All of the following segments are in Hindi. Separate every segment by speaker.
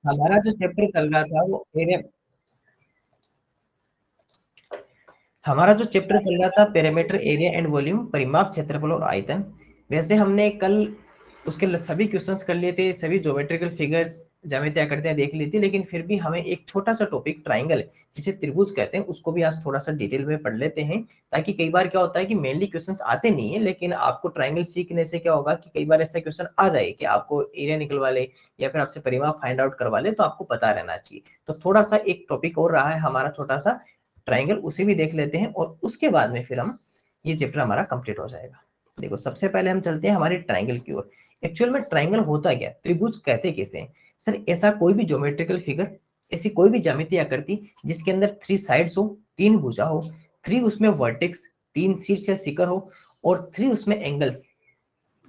Speaker 1: हमारा जो चैप्टर चल रहा था वो एरिया, हमारा जो चैप्टर चल रहा था पैरामीटर एरिया एंड वॉल्यूम, परिमाप क्षेत्रफल और आयतन। वैसे हमने कल उसके सभी क्वेश्चंस कर लिए थे, सभी ज्योमेट्रिकल फिगर्स, ज्यामिति आकृतियां देख ली थी, लेकिन फिर भी हमें एक छोटा सा टॉपिक ट्राइंगल, जिसे त्रिभुज कहते हैं, उसको भी आज थोड़ा सा डिटेल में पढ़ लेते हैं। ताकि कई बार क्या होता है कि मेनली क्वेश्चंस आते नहीं है, लेकिन आपको ट्राइंगल सीखने से क्या होगा कि कई बार ऐसा क्वेश्चन आ जाए कि आपको एरिया निकलवा ले या फिर आपसे परिमाप फाइंड आउट करवा ले, तो आपको पता रहना चाहिए। तो थोड़ा सा एक टॉपिक और रहा है हमारा छोटा सा ट्राइंगल, उसे भी देख लेते हैं और उसके बाद में फिर हम ये चैप्टर हमारा कंप्लीट हो जाएगा। देखो सबसे पहले हम चलते हैं हमारे ट्राइंगल की ओर। एक्चुअल में ट्राइंगल होता क्या, त्रिभुज कहते किसे हैं? सर ऐसा कोई भी ज्योमेट्रिकल फिगर, ऐसी कोई भी ज्यामितीय आकृति जिसके अंदर 3 साइड्स हो, 3 भुजा हो, 3 उसमें वर्टेक्स, 3 शीर्ष या शिखर हो, और 3 उसमें एंगल्स,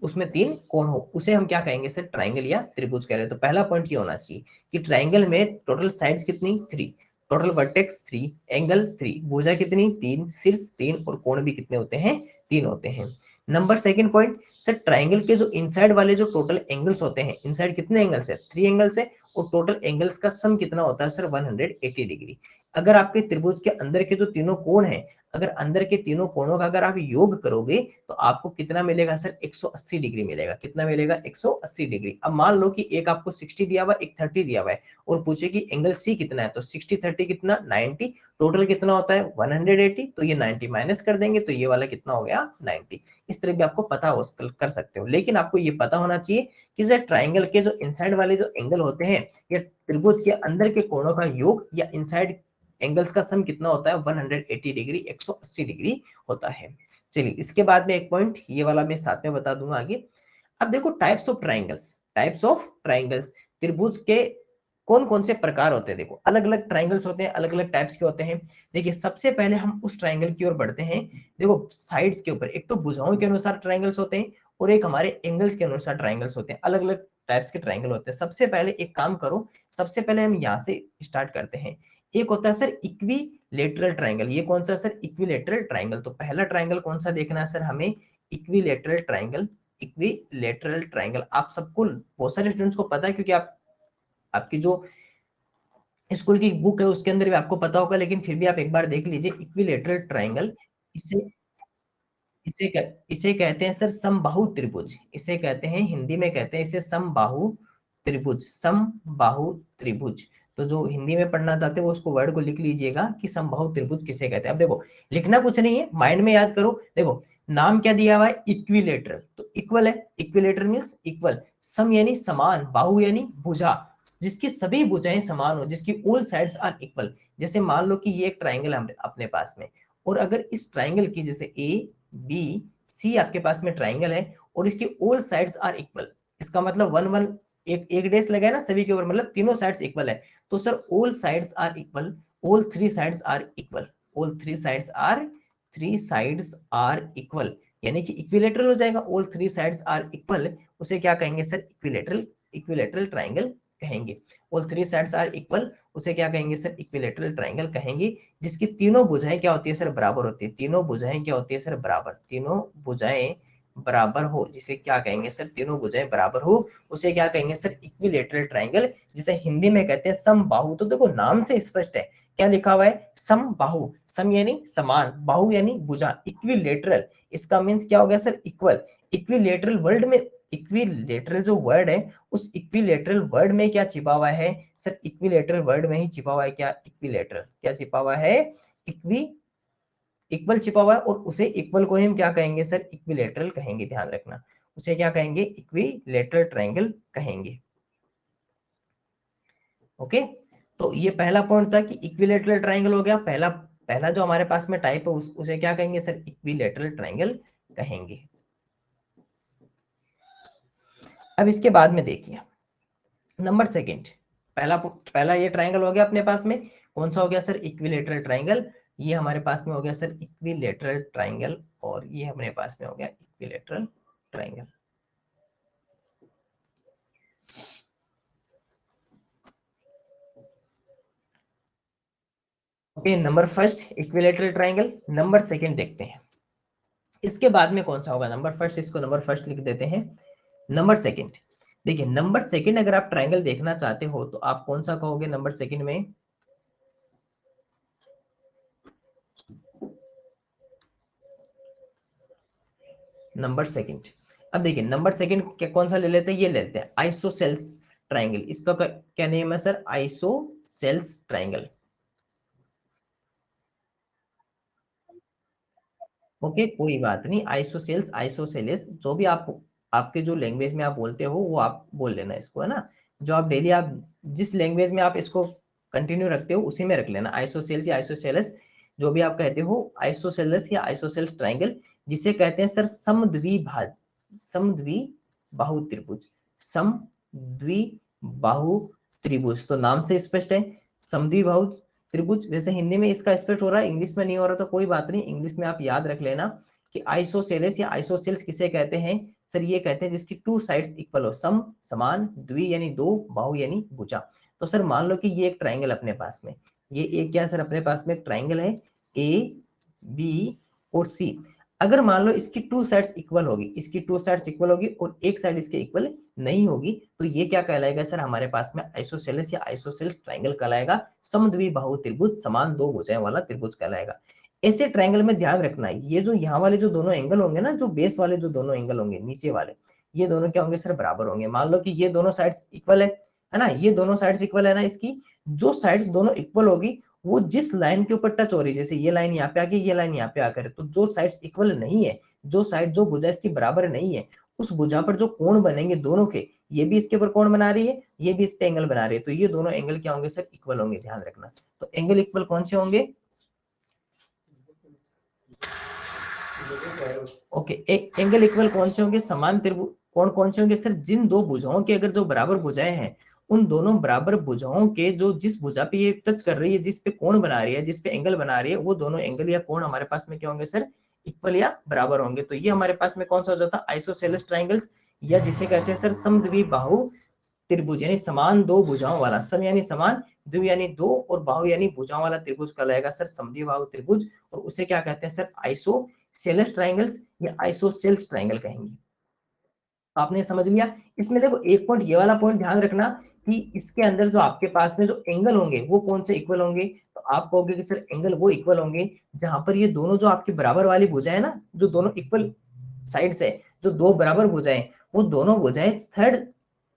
Speaker 1: उसमें 3 कोण हो, उसे हम क्या कहेंगे सर? ट्राइंगल या त्रिभुज कह रहे हैं। तो पहला पॉइंट ये होना चाहिए कि ट्राइंगल में टोटल साइड्स कितनी? 3, टोटल वर्टेक्स 3, एंगल 3, भुजा कितनी? 3, शीर्ष 3, और कोण भी कितने होते हैं? 3 होते हैं। Number second point, sir triangle के जो इनसाइड वाले जो टोटल एंगल्स होते हैं, इनसाइड कितने एंगल्स है? 3 एंगल्स है, और टोटल एंगल्स का सम कितना होता है सर? 180 डिग्री। अगर आपके त्रिभुज के अंदर के जो तीनों कोण हैं, अगर अंदर के तीनों कोणों का अगर आप योग करोगे तो आपको कितना मिलेगा सर? 180 डिग्री मिलेगा। कितना मिलेगा? 180 डिग्री। अब मान लो कि एक आपको 60 दिया हुआ, एक 30 दिया हुआ है, और पूछे कि एंगल सी कितना है, तो 60 30 कितना? 90। टोटल कितना होता है? 180। तो ये 90 माइनस कर देंगे, तो ये वाला कितना हो गया? 90। इस तरह भी आपको पता हो, कर सकते हो, लेकिन आपको ये पता होना चाहिए कि सर ट्राइंगल के जो इनसाइड वाले जो एंगल होते हैं, या त्रिभुज के अंदर के कोणों का योग या इनसाइड एंगल्स का सम कितना होता है? 180 डिग्री, 180 डिग्री होता है। चलिए इसके बाद में एक पॉइंट ये वाला मैं साथ में बता दूंगा आगे। अब देखो types of triangles, types of triangles, त्रिभुज के कौन कौन से प्रकार होते हैं? देखो अलग अलग ट्राइंगल्स होते हैं, अलग अलग टाइप्स के होते हैं। देखिए सबसे पहले हम उस ट्राइंगल की ओर बढ़ते हैं। देखो साइड्स के ऊपर एक तो भुजाओं के अनुसार ट्राइंगल्स होते हैं, और एक हमारे एंगल्स के अनुसार ट्राइंगल्स होते हैं। अलग अलग टाइप्स के ट्राइंगल होते हैं। सबसे पहले एक काम करो, सबसे पहले हम यहाँ से स्टार्ट करते हैं। एक होता है सर इक्विलेटरल ट्राइंगल। ये कौन सा सर? Equilateral triangle. तो पहला ट्राइंगल कौन सा देखना है सर हमें? Equilateral triangle. इक्विलेटरल ट्राइंगल आप सबको, बहुत सारे स्टूडेंट्स को पता है, क्योंकि आप आपकी जो स्कूल की बुक है उसके अंदर भी आपको पता होगा, लेकिन फिर भी आप एक बार देख लीजिए। इक्विलेटरल ट्राइंगल, इसे इसे कहते हैं सर समबाहु त्रिभुज। इसे कहते हैं, हिंदी में कहते हैं इसे समबाहु त्रिभुज, समबाहु त्रिभुज। तो जो हिंदी में पढ़ना चाहते हैं वो उसको वर्ड को लिख लीजिएगा कि समबाहु त्रिभुज किसे कहते हैं। अब देखो लिखना कुछ नहीं है, माइंड में याद करो। देखो नाम क्या दिया हुआ है? इक्विलेटरल, तो इक्वल है, इक्विलेटरल मींस इक्वल। सम यानी समान, बाहु यानी भुजा, जिसकी सभी भुजाएं समान हो, जिसकी ऑल साइड्स आर इक्वल। जैसे मान लो कि ये एक ट्राइंगल है अपने पास में, और अगर इस ट्राइंगल की जैसे ए बी सी आपके पास में ट्राइंगल है, और इसकी ऑल साइड्स आर इक्वल, इसका मतलब वन वन, एक एक डेस लगा है ना सभी के ऊपर, मतलब तीनों साइड्स इक्वल है। तो sir all sides are equal, all three sides are equal, all three sides are equal, यानी कि इक्विलेटरल हो जाएगा। All three sides are equal, उसे क्या कहेंगे सर? इक्विलेटरल, इक्विलेटरल ट्राइंगल कहेंगे। All three sides are equal, उसे क्या कहेंगे सर? इक्विलेटरल ट्राइंगल कहेंगे। जिसकी तीनों भुजाएं क्या होती है सर? बराबर होती है। तीनों भुजाएं क्या होती है सर? बराबर। तीनों भुजाएं बराबर हो, जिसे क्या कहेंगे सर? तीनों भुजाएं बराबर हो, उसे क्या कहेंगे सर? इक्विलेटरल ट्राइंगल, जिसे हिंदी में कहते हैं समबाहु। तो देखो नाम से स्पष्ट है, क्या लिखा हुआ है? समबाहु। सम यानी समान, बाहु यानी भुजा, इक्विलेटरल, इसका मीन्स क्या हो गया सर? इक्वल। इक्विलेटरल वर्ड में, इक्विलेटरल जो वर्ड है, उस इक्विलेटरल वर्ड में क्या छिपा हुआ है सर? इक्विलेटरल वर्ड में ही छिपा हुआ है क्या? इक्विलेटरल क्या छिपा हुआ है? इक्वी, इक्वल छिपा हुआ है, और उसे इक्वल को हम क्या कहेंगे सर? इक्विलेटरल कहेंगे। ध्यान रखना, उसे क्या कहेंगे? इक्विलेटरल ट्राइंगल कहेंगे। ओके, तो ये पहला पॉइंट था कि इक्विलेटरल ट्राइंगल हो गया। पहला पहला जो हमारे पास में टाइप है उसे क्या कहेंगे सर? इक्विलेटरल ट्राइंगल कहेंगे। अब इसके बाद में देखिए नंबर सेकंड, पहला पहला ये ट्राइंगल हो गया अपने पास में, कौन सा हो गया सर? Equilateral triangle. ये हमारे पास में हो गया सर इक्विलेटरल ट्राइंगल, और ये हमारे पास में हो गया equilateral triangle. Okay, number first equilateral triangle. Number second देखते हैं इसके बाद में कौन सा होगा। नंबर फर्स्ट, इसको नंबर फर्स्ट लिख देते हैं। नंबर सेकंड, देखिए नंबर सेकंड अगर आप ट्रायंगल देखना चाहते हो तो आप कौन सा कहोगे नंबर सेकंड में? नंबर सेकंड, अब देखिए नंबर सेकंड कौन सा ले लेते हैं, ये ले लेते हैं आइसोसेल्स ट्रायंगल। इसका क्या नेम है सर? Isosceles triangle. ओके कोई बात नहीं, आइसोसेल्स आइसोसेलेस जो भी आप आपके जो लैंग्वेज में आप बोलते हो वो आप बोल लेना इसको, है ना। जो आप डेली आप जिस लैंग्वेज में आप इसको कंटिन्यू रखते हो उसी में रख लेना, आइसोसेल्स या आइसोसेलेस जो भी आप कहते हो, आइसोसेलेस या आइसोसेल्स ट्राइंगल, जिसे कहते हैं सर समद्विबाहु त्रिभुज। समद्विबाहु त्रिभुज तो नाम से स्पष्ट है, समद्विबाहु त्रिभुज। वैसे हिंदी में इसका स्पष्ट हो रहा है, इंग्लिश में नहीं हो रहा तो कोई बात नहीं, इंग्लिश में आप याद रख लेना कि आइसोसेलेस या आइसोसेल्स किसे कहते हैं सर? ये कहते हैं जिसकी टू साइड्स इक्वल हो, सम समान, द्वि यानी दो, बाहु यानी भुजा। तो सर मान लो कि ये एक ट्राइंगल अपने पास में, ये एक क्या सर अपने पास में एक ट्राइंगल है ए बी और सी। अगर मान लो इसकी टू साइड्स इक्वल होगी, इसकी टू साइड्स इक्वल होगी और एक साइड इसके इक्वल नहीं होगी, तो ये क्या कहलाएगा सर? हमारे पास में आइसोसेलेस या आइसोसेल्स ट्राइंगल कहलाएगा, समद्विबाहु त्रिभुज, समान दो भुजाएं वाला त्रिभुज कहलाएगा। ऐसे ट्राइंगल में ध्यान रखना है, ये जो यहाँ वाले जो दोनों एंगल होंगे ना, जो बेस वाले जो दोनों एंगल होंगे नीचे वाले, ये दोनों क्या होंगे सर? बराबर होंगे। मान लो कि ये दोनों साइड्स इक्वल है ना, ये दोनों साइड्स इक्वल है ना, इसकी जो साइड्स दोनों इक्वल होगी वो जिस लाइन के ऊपर टच हो रही है, जैसे ये लाइन यहाँ पे आके ये लाइन यहाँ पे आकर, तो जो साइड्स इक्वल नहीं है, जो साइड जो भुजा इसकी बराबर नहीं है, उस भुजा पर जो कोण बनेंगे दोनों के, ये भी इसके ऊपर कोण बना रही है, ये भी इस पे एंगल बना रही है, तो ये दोनों एंगल क्या होंगे सर? इक्वल होंगे, ध्यान रखना। तो एंगल इक्वल कौन से होंगे? ओके, एक एंगल इक्वल कौन से होंगे? समान त्रिभुज कोण कौन से होंगे सर? जिन दो भुजाओं के अगर जो बराबर भुजाएं हैं, उन दोनों बराबर भुजाओं के जो जिस भुजा पे ये टच कर रही है, जिस पे कोण बना रही है, जिस पे एंगल बना रही है, वो दोनों एंगल या कोण हमारे पास में क्या होंगे सर? इक्वल या बराबर होंगे। तो ये हमारे पास में कौन सा हो जाता है? आइसोसेलेस ट्राइंगल्स, या जिसे कहते हैं सर समद्विबाहु त्रिभुज, यानी समान दो भुजाओं वाला। सम यानी समान, द्वि यानी दो, और बाहु यानी भुजाओं वाला त्रिभुज कहलाएगा सर समद्विबाहु त्रिभुज। और उसे क्या कहते हैं सर? आइसोसेलेस ट्राइंगल्स या आइसोसेल्स ट्राइंगल कहेंगे। आपने समझ लिया। इसमें देखो एक पॉइंट, ये वाला पॉइंट ध्यान रखना कि इसके अंदर जो आपके पास में जो एंगल होंगे वो कौन से इक्वल होंगे? तो आप कहोगे कि सर एंगल वो इक्वल होंगे जहां पर ये दोनों जो आपकी बराबर वाली भुजाएं है ना, जो दोनों इक्वल साइड्स है, जो दो बराबर भुजाएं, वो दोनों भुजाएं थर्ड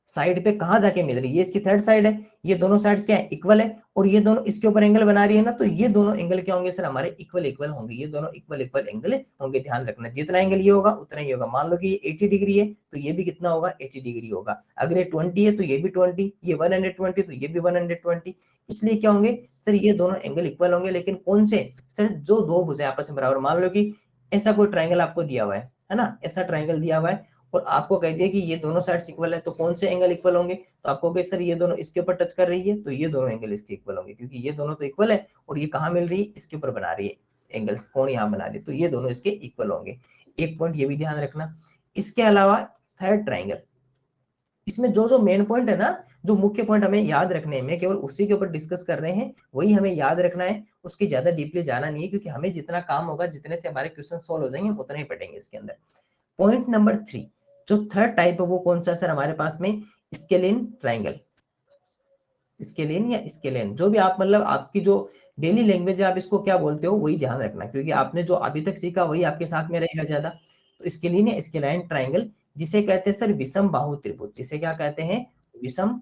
Speaker 1: साइड पे कहाँ जाके मिल रही है? ये इसकी थर्ड साइड है, ये दोनों साइड्स क्या है? इक्वल है, और ये दोनों इसके ऊपर एंगल बना रही है ना, तो ये दोनों एंगल क्या होंगे सर? हमारे इक्वल इक्वल होंगे, ये दोनों इक्वल इक्वल एंगल होंगे। ध्यान रखना, जितना एंगल ये होगा उतना ही होगा। मान लो कि ये 80 डिग्री है तो ये भी कितना होगा? 80 डिग्री होगा। अगर ये 20 है तो ये भी 20, ये 120 तो ये भी 120। इसलिए क्या होंगे सर? ये दोनों एंगल इक्वल होंगे, लेकिन कौन से सर? जो दो भुजाएं आपस में बराबर। मान लो कि ऐसा कोई ट्राइंगल आपको दिया हुआ है ना, ऐसा ट्राइंगल दिया हुआ है और आपको कह दिया कि ये दोनों साइड्स इक्वल है, तो कौन से एंगल इक्वल होंगे? तो आप कहोगे सर ये दोनों इसके ऊपर टच कर रही है तो ये दोनों एंगल इसके इक्वल होंगे, क्योंकि ये दोनों तो इक्वल है और ये कहाँ मिल रही है? इसके ऊपर बना रही है एंगल्स, कोण यहाँ बना रही है, तो ये दोनों इसके इक्वल होंगे। एक पॉइंट ये भी ध्यान रखना। इसके अलावा थर्ड ट्राइंगल, इसमें जो जो मेन पॉइंट है ना, जो मुख्य पॉइंट हमें याद रखने में, केवल उसी के ऊपर डिस्कस कर रहे हैं, वही हमें याद रखना है, उसकी ज्यादा डीपली जाना नहीं है, क्योंकि हमें जितना काम होगा, जितने से हमारे क्वेश्चन सोल्व हो जाएंगे उतने ही पढ़ेंगे इसके अंदर। पॉइंट नंबर 3, जो थर्ड टाइप है वो कौन सा सर हमारे पास में? Scalene triangle. स्केलिन या स्केलिन, जो भी आप मतलब आपकी जो डेली लैंग्वेज है आप इसको क्या बोलते हो वही ध्यान रखना, क्योंकि आपने जो अभी तक सीखा वही आपके साथ में रहेगा ज्यादा। तो स्केलिन या स्केलाइन ट्राइंगल, जिसे कहते हैं सर विषम बाहु त्रिभुज। जिसे क्या कहते हैं? विषम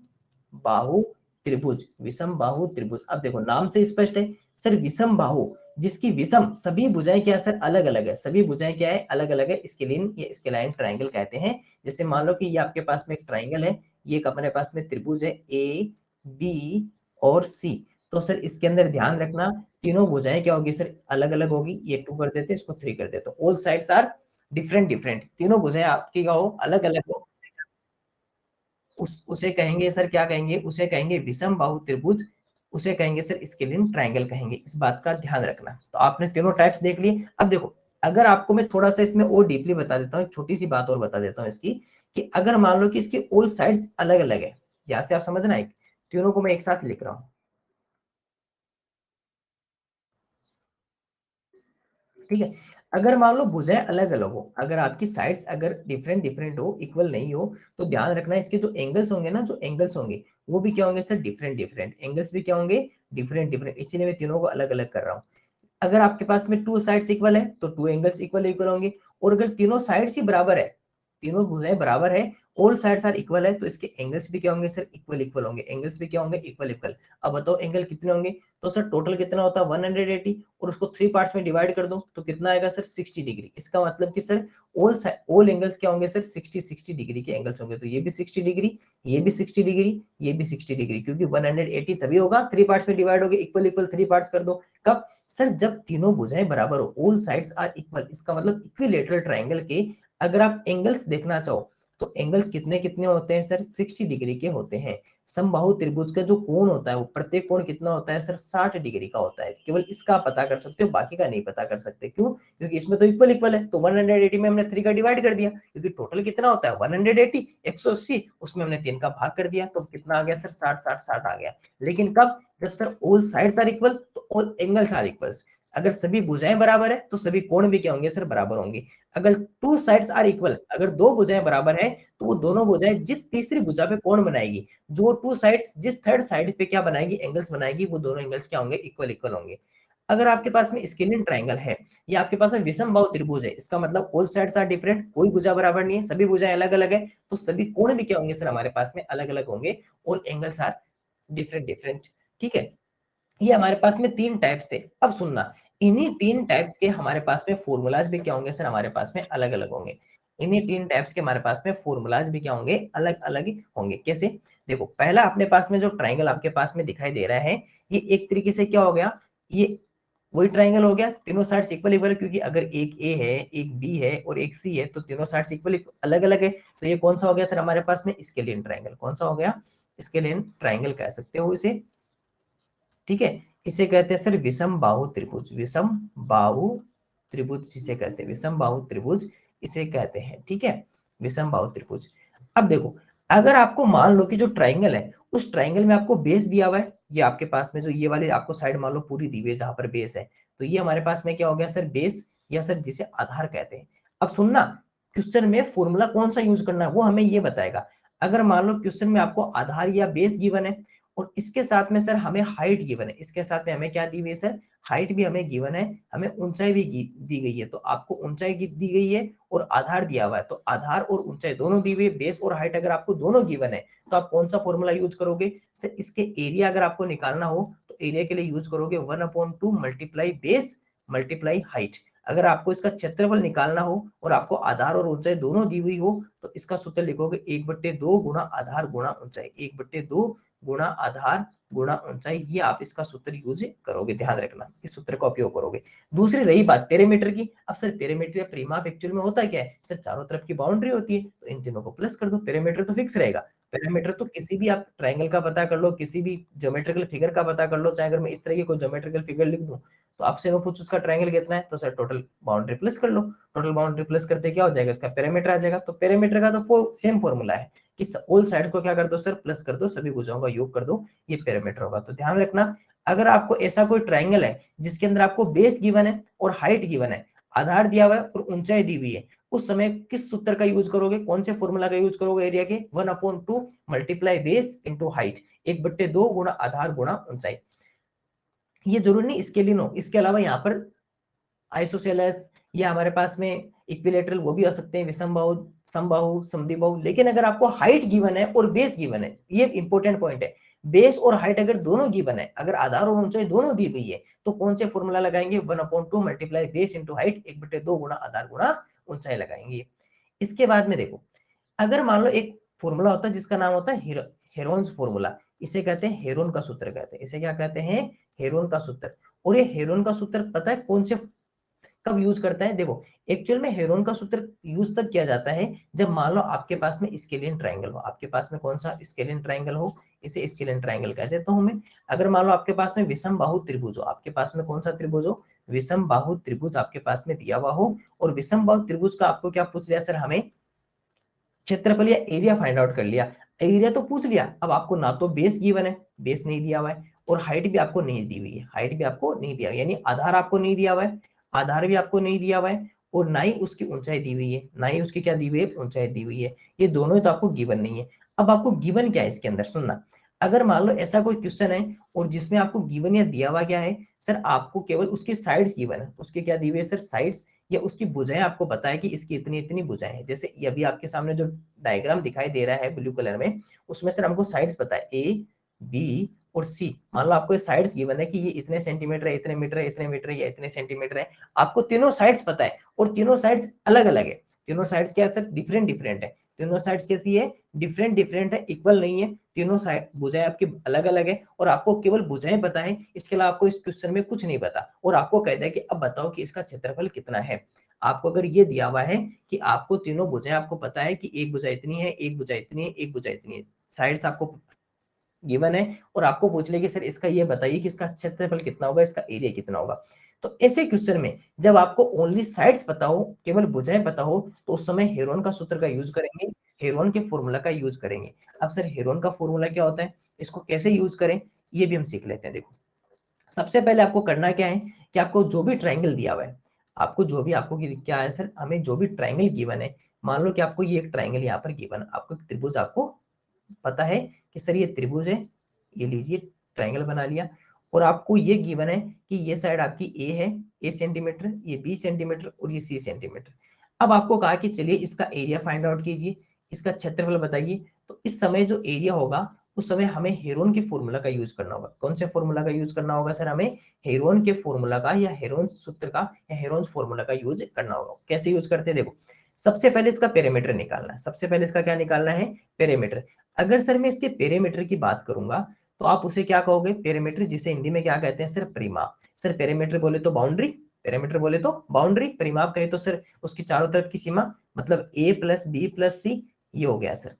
Speaker 1: बाहु त्रिभुज। विषम बाहु त्रिभुज, अब देखो नाम से स्पष्ट है सर, विषम बाहु, जिसकी विषम सभी भुजाएं क्या है सर? अलग अलग है, सभी भुजाएं क्या है? अलग अलग है, स्केलिन या स्केलाइन ट्राइंगल कहते हैं। जैसे मान लो कि ये आपके पास में एक ट्राइंगल है, ये एक अपने पास में त्रिभुज है ए बी और सी। तो सर इसके अंदर ध्यान रखना, तीनों भुजाएं क्या होगी सर? अलग अलग होगी। ये 2 कर देते, इसको 3 कर देते, all sides are different different, तीनों भुजाएं आपकी का हो अलग अलग हो। उसे कहेंगे सर, क्या कहेंगे? उसे कहेंगे विषम बाहु त्रिभुज, उसे कहेंगे सर स्केलिन ट्राइंगल कहेंगे। इस बात का ध्यान रखना। तो आपने तीनों टाइप्स देख लिए। अब देखो, अगर आपको मैं थोड़ा सा इसमें और डीपली बता देता हूँ, छोटी सी बात और बता देता हूँ इसकी, कि अगर मान लो कि इसकी ऑल साइड्स अलग अलग है, यहाँ से आप समझना है, तीनों को मैं एक साथ लिख रहा हूँ, ठीक है। अगर मान लो भुजाएं अलग अलग हो, अगर आपकी साइड्स अगर डिफरेंट डिफरेंट हो, इक्वल नहीं हो, तो ध्यान रखना इसके जो एंगल्स होंगे ना, जो एंगल्स होंगे वो भी क्या होंगे सर, डिफरेंट डिफरेंट एंगल्स भी क्या होंगे, डिफरेंट डिफरेंट, इसीलिए मैं तीनों को अलग अलग कर रहा हूँ। अगर आपके पास में टू साइड्स इक्वल है तो टू एंगल्स इक्वल इक्वल होंगे, और अगर तीनों साइड्स ही बराबर है, तीनों भुजाएं बराबर है, ऑल साइड्स आर इक्वल है, तो इसके एंगल्स भी क्या होंगे सर, इक्वल इक्वल होंगे, एंगल्स भी क्या होंगे, इक्वल इक्वल। अब बताओ एंगल कितने होंगे, तो सर टोटल कितना होता है 180, और उसको थ्री पार्ट्स में डिवाइड कर दो तो कितना आएगा सर 60 डिग्री। इसका मतलब कि सर ऑल एंगल्स क्या होंगे सर, 60 डिग्री के एंगल्स होंगे, तो ये भी 60 डिग्री, ये भी 60 डिग्री, ये भी 60 डिग्री, क्योंकि 180 तभी होगा थ्री पार्ट्स में डिवाइड होगे, इक्वल इक्वल थ्री पार्ट्स कर दो। कब सर, जब तीनों भुजाएं बराबर हो, ऑल साइड्स आर इक्वल, इसका मतलब इक्विलेटरल ट्रायंगल के अगर आप एंगल्स देखना चाहो तो एंगल्स कितने कितने होते हैं सर, 60 डिग्री के होते हैं। समबाहु त्रिभुज का जो कोण होता है वो प्रत्येक कोण कितना होता है सर, 60 डिग्री का होता है। केवल इसका पता कर सकते हो, बाकी का नहीं पता कर सकते। क्यों? क्योंकि इसमें तो इक्वल इक्वल है, तो 180 में हमने 3 का डिवाइड कर दिया, क्योंकि टोटल कितना होता है 180, 180, उसमें हमने 3 का भाग कर दिया, तो कितना आ गया सर, 60 60 60 आ गया। लेकिन कब, जब sir all sides are equal तो ऑल एंगल्स आर इक्वल। अगर सभी भुजाएं बराबर है तो सभी कोण भी क्या होंगे सर, बराबर होंगे। अगर टू साइड्स आर इक्वल, अगर दो भुजाएं बराबर है तो वो दोनों भुजाएं जिस तीसरी भुजा पे कोण बनाएगी, जो टू साइड्स जिस थर्ड साइड पे क्या बनाएगी, एंगल्स बनाएगी, वो दोनों एंगल्स क्या होंगे, इक्वल इक्वल होंगे। अगर आपके पास में स्केलिन ट्रायंगल है या आपके पास में विषम बाहु त्रिभुज है, इसका मतलब ऑल साइड्स आर डिफरेंट, कोई भुजा बराबर नहीं है, सभी भुजाएं अलग अलग है, तो सभी कोण भी क्या होंगे सर, हमारे पास में अलग अलग होंगे, all angles are different different. ठीक है, ये हमारे पास में तीन टाइप्स थे। अब सुनना, इन्हीं तीन टाइप्स के हमारे पास में फॉर्मूलाज भी क्या होंगे सर, हमारे पास में अलग अलग होंगे। इन्हीं तीन टाइप्स के हमारे पास में फॉर्मूलाज भी क्या होंगे, अलग अलग होंगे। कैसे? देखो, पहला अपने पास में जो ट्राइंगल आपके पास में दिखाई दे रहा है, ये एक तरीके से क्या हो गया, ये वही ट्राइंगल हो गया, तीनों साइड्स इक्वल इक्वल, क्योंकि अगर एक ए है, एक बी है और एक सी है, तो तीनों साइड्स इक्वल अलग अलग है, तो ये कौन सा हो गया सर हमारे पास में, स्केलियन ट्राइंगल। कौन सा हो गया, स्केलियन ट्राइंगल कह सकते हो इसे। ठीक है, इसे कहते हैं सर विषम बाहु त्रिभुज, विषम बाहु त्रिभुज जिसे कहते हैं, विषम बाहु त्रिभुज इसे कहते हैं। ठीक है, विषम बाहु त्रिभुज। अब देखो, अगर आपको मान लो कि जो ट्राइंगल है, उस ट्राइंगल में आपको बेस दिया हुआ है, ये आपके पास में जो ये वाली आपको साइड मान लो पूरी दी हुई है जहां पर बेस है, तो ये हमारे पास में क्या हो गया सर, बेस, या सर जिसे आधार कहते हैं। अब सुनना, क्वेश्चन में फॉर्मूला कौन सा यूज करना है वो हमें ये बताएगा। अगर मान लो क्वेश्चन में आपको आधार या बेस गिवन है, और इसके साथ में सर हमें हाइट गिवन है, इसके साथ में हमें क्या दी हुई है सर, हाइट भी हमें गिवन है, हमें ऊंचाई भी दी गई है, तो आपको ऊंचाई दी गई है और आधार दिया हुआ है, तो आधार और ऊंचाई दोनों दी हुई है, बेस और हाइट अगर आपको दोनों गिवन है, तो आप कौन सा फॉर्मूला यूज करोगे सर, इसके एरिया अगर आपको निकालना हो तो एरिया के लिए यूज करोगे 1/2 मल्टीप्लाई बेस मल्टीप्लाई हाइट। अगर आपको इसका क्षेत्रफल निकालना हो और आपको आधार और ऊंचाई दोनों दी हुई हो, तो इसका सूत्र लिखोगे 1/2 गुणा आधार गुणा ऊंचाई, 1/2 गुणा आधार गुणा ऊंचाई, ये आप इसका सूत्र यूज करोगे, ध्यान रखना इस सूत्र का उपयोग करोगे। दूसरी रही बात पेरीमीटर की। अब सर पेरीमीटर या परिमाप एक्चुअल में होता क्या है सर, चारों तरफ की बाउंड्री होती है, तो इन तीनों को प्लस कर दो, पेरीमीटर तो फिक्स रहेगा। पेरीमीटर तो किसी भी आप ट्राइंगल का पता कर लो, किसी भी ज्योमेट्रिकल फिगर का पता कर लो, चाहे अगर मैं इस तरह की कोई ज्योमेट्रिकल फिगर लिख दूं तो आपसे मैं पूछ उसका ट्राइंगल कितना है, तो सर टोटल बाउंड्री प्लस कर लो, टोटल बाउंड्री प्लस करते क्या हो जाएगा, इसका पेरीमीटर आ जाएगा। तो पेरीमीटर का तो सेम फॉर्मूला है कि ऑल साइड्स को क्या कर दो सर, प्लस कर दो, सभी भुजाओं का योग कर दो, ये पेरीमीटर होगा। तो ध्यान रखना, अगर आपको ऐसा कोई ट्राइंगल है जिसके अंदर आपको बेस गिवन है और हाइट गिवन है, आधार दिया हुआ है और ऊंचाई दी हुई है, उस समय किस सूत्र का यूज करोगे, कौन से फॉर्मूला का यूज करोगे एरिया के, 1/2 मल्टीप्लाई बेस इंटू हाइट, 1/2 गुणा आधार गुणा ऊंचाई। ये जरूरी नहीं इसके लिए नो, इसके अलावा यहाँ पर आइसोसेलेस या हमारे पास में इक्विलेटरल वो भी आ सकते हैं, विषमबाहु, समबाहु, समद्विबाहु। लेकिन अगर आपको हाइट गिवन है और बेस गिवन है, ये इंपॉर्टेंट पॉइंट है, बेस और हाइट अगर दोनों गिवन है, अगर आधार और ऊंचाई दोनों दी हुई है, तो कौन से फॉर्मूला लगाएंगे, 1/2 मल्टीप्लाई बेस इंटू हाइट, 1/2 गुणा आधार गुणा ऊंचाई लगाएंगे। इसके बाद में देखो, अगर मान लो एक फॉर्मूला होता है जिसका नाम होता है हेरोन्स फॉर्मूला, इसे कहते हैं हेरोन का सूत्र कहते हैं, इसे क्या कहते हैं, हेरोन का सूत्र। और ये हेरोन का सूत्र पता है कौन से कब यूज करता है, देखो एक्चुअल में हेरोन का सूत्र यूज तब किया जाता है जब मान लो आपके पास में स्केलियन ट्रायंगल हो, आपके पास में कौन सा स्केलियन ट्रायंगल हो, इसे स्केलियन ट्रायंगल कह देता हूं मैं। अगर मान लो आपके पास में विषम बाहु त्रिभुज हो, आपके पास में कौन सा त्रिभुज हो, विषम बाहु त्रिभुज आपके पास में दिया हुआ हो, और विषम बाहु त्रिभुज का आपको क्या पूछ लिया सर, हमें क्षेत्रफल या एरिया फाइंड आउट कर लिया। एरिया तो पूछ लिया, अब आपको ना तो बेस गिवन है, बेस नहीं दिया हुआ है, और हाइट भी आपको नहीं दी हुई है, हाइट भी आपको नहीं दिया हुआ, यानी आधार आपको नहीं दिया हुआ है, आधार भी आपको नहीं दिया हुआ है और ना ही उसकी ऊंचाई दी हुई है, ना ही उसकी क्या दी हुई है, ऊंचाई दी हुई है। ये दोनों ही तो आपको गिवन नहीं है। अब आपको गिवन क्या है इसके अंदर, सुनना, अगर मान लो ऐसा कोई क्वेश्चन है और जिसमें आपको गिवन या दिया हुआ क्या है सर, आपको केवल उसकी साइड्स गिवन है, उसके क्या दी हुई है सर, साइड्स, या उसकी भुजाएं आपको पता है कि इसकी इतनी इतनी भुजाएं हैं। जैसे ये अभी आपके सामने जो डायग्राम दिखाई दे रहा है ब्लू कलर में, उसमें सर हमको साइड्स पता है ए बी और सी। मान लो आपको साइड्स गिवन है कि ये इतने सेंटीमीटर है, इतने मीटर है, इतने मीटर है, या इतने सेंटीमीटर है। आपको तीनों साइड्स पता है और तीनों साइड्स अलग अलग है। तीनों साइड्स क्या है सर, डिफरेंट डिफरेंट है। तीनों साइड्स कैसी है, डिफरेंट डिफरेंट है, इक्वल नहीं है। तीनों साइड भुजाएं आपकी अलग अलग है और आपको केवल भुजाएं पता है, इसके अलावा आपको इस क्वेश्चन में कुछ नहीं पता। और आपको कहता है कि अब बताओ कि इसका क्षेत्रफल कितना है। आपको अगर ये दिया हुआ है कि आपको तीनों भुजाएं आपको पता है कि एक भुजा इतनी है, एक भुजा इतनी है, एक भुजा इतनी है, साइड्स आपको गिवन है, और आपको पूछ ले कि सर इसका ये बताइए कि इसका क्षेत्रफल कितना होगा, इसका एरिया कितना होगा। तो ऐसे क्वेश्चन में जब आपको ओनली साइड्स पता हो, केवल भुजाएं पता हो, तो उस समय हेरोन का सूत्र का यूज करेंगे, हेरोन के फॉर्मूला का यूज करेंगे। अब सर हेरोन का फॉर्मूला क्या होता है, इसको कैसे यूज करें, ये भी हम सीख लेते हैं। देखो, सबसे पहले आपको करना क्या है कि आपको जो भी ट्राइंगल दिया हुआ है, आपको जो भी आपको क्या है सर, हमें जो भी ट्राइंगल गिवन है, मान लो कि आपको ये एक ट्राइंगल यहाँ पर गिवन, आपको त्रिभुज आपको पता है कि सर ये त्रिभुज है, ये लीजिए ट्राइंगल बना लिया। और आपको ये गिवन है कि ये साइड आपकी ए है, ए सेंटीमीटर, ये बी सेंटीमीटर और ये सी सेंटीमीटर। अब आपको कहा कि चलिए इसका एरिया फाइंड आउट कीजिए, इसका क्षेत्रफल बताइए। तो इस समय जो एरिया होगा उस समय हमें हेरोन के फॉर्मूला का यूज करना होगा। कौन से फॉर्मूला का यूज करना होगा सर, हमें हेरोन के फॉर्मूला का या हेरोन सूत्र का या हेरोन फॉर्मूला का यूज करना होगा। कैसे यूज करते हैं, देखो, सबसे पहले इसका पेरीमीटर निकालना है। सबसे पहले इसका क्या निकालना है, पेरीमीटर। अगर सर मैं इसके पेरीमीटर की बात करूंगा तो आप उसे क्या कहोगे, पेरीमीटर, जिसे हिंदी में क्या कहते हैं सर, परिमाप। सर पेरीमीटर बोले तो बाउंड्री, पेरीमीटर बोले तो बाउंड्री, परिमाप कहे तो सर उसकी चारों तरफ की सीमा, मतलब ए प्लस बी प्लस सी, ये हो गया सर।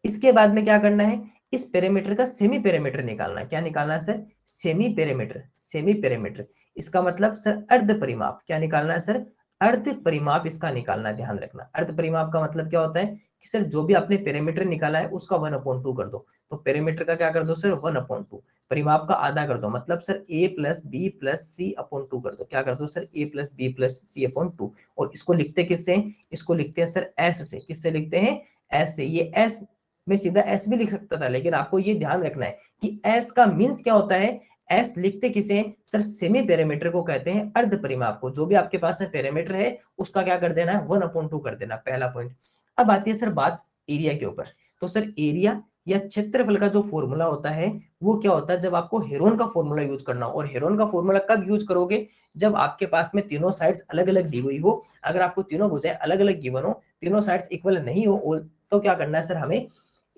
Speaker 1: इसके बाद में क्या करना है, इस पेरीमीटर का सेमी पेरीमीटर निकालना है। क्या निकालना है sir, semi perimeter, semi perimeter. इसका मतलब सर अर्ध परिमाप, क्या निकालना है सर, अर्ध परिमाप इसका निकालना है। ध्यान रखना, अर्ध परिमाप का मतलब क्या होता है कि सर जो भी आपने पेरीमीटर निकाला है उसका 1/2 कर दो। तो पेरीमीटर का क्या कर दो सर, 1/2। परिमाप का आधा कर दो, मतलब sir a plus B plus C upon 2 कर दो। क्या कर दो sir, a plus B plus C upon 2। और इसको लिखते किससे, इसको लिखते हैं सर s से। किससे लिखते हैं, s से। ये s में सीधा s भी लिख सकता था, लेकिन आपको ये ध्यान रखना है कि s का मीन्स क्या होता है। एस लिखते किसे सर, सेमी पेरीमीटर को कहते हैं, अर्ध परिमाप को। जो भी आपके पास में पेरीमीटर है उसका क्या कर देना है, 1/2 कर देना, पहला पॉइंट। अब आती है सर बात एरिया के ऊपर। तो सर एरिया या क्षेत्रफल का जो फॉर्मूला होता है वो क्या होता है, जब आपको हेरोन का फॉर्मूला यूज करना हो। और हेरोन का फॉर्मूला कब यूज करोगे, जब आपके पास में तीनों साइड्स अलग अलग दी हुई हो। अगर आपको तीनों भुजाएं अलग अलग गिवन हो, तीनों साइड्स इक्वल नहीं हो, तो क्या करना है सर, हमें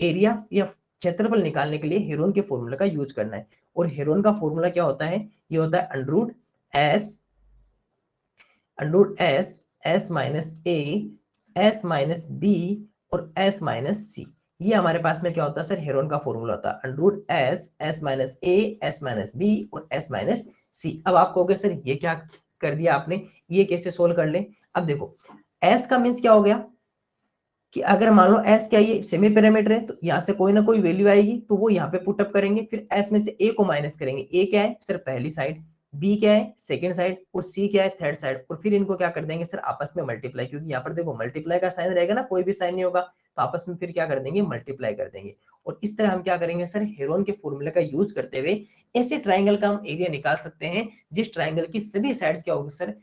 Speaker 1: एरिया या क्षेत्रफल निकालने के लिए हेरोन के फॉर्मूला का यूज करना है। और हेरोन का फॉर्मूला क्या होता है, ये होता है under root S, S minus A, S minus B और एस माइनस सी। ये हमारे पास में क्या होता है सर, हेरोन का फॉर्मूला होता है, under root S, S minus A, S minus B और एस माइनस सी। अब आप कहोगे सर ये क्या कर दिया आपने, ये कैसे सोल्व कर ले। अब देखो, एस का मीन्स क्या हो गया कि अगर मान लो एस क्या, ये सेमी पैरामीटर है, तो यहाँ से कोई ना कोई वैल्यू आएगी तो वो यहाँ पे पुटअप करेंगे। फिर एस में से ए को माइनस करेंगे। ए क्या है सर, पहली साइड, बी क्या है सेकंड साइड, और सी क्या है थर्ड साइड। और फिर इनको क्या कर देंगे सर, आपस में मल्टीप्लाई, क्योंकि यहाँ पर देखो मल्टीप्लाई का साइन रहेगा ना, कोई भी साइन नहीं होगा, तो आपस में फिर क्या कर देंगे, मल्टीप्लाई कर देंगे। और इस तरह हम क्या करेंगे सर, हेरोन के फॉर्मूले का यूज करते हुए ऐसे ट्राइंगल का हम एरिया निकाल सकते हैं जिस ट्राइंगल की सभी साइड्स क्या होगी sir,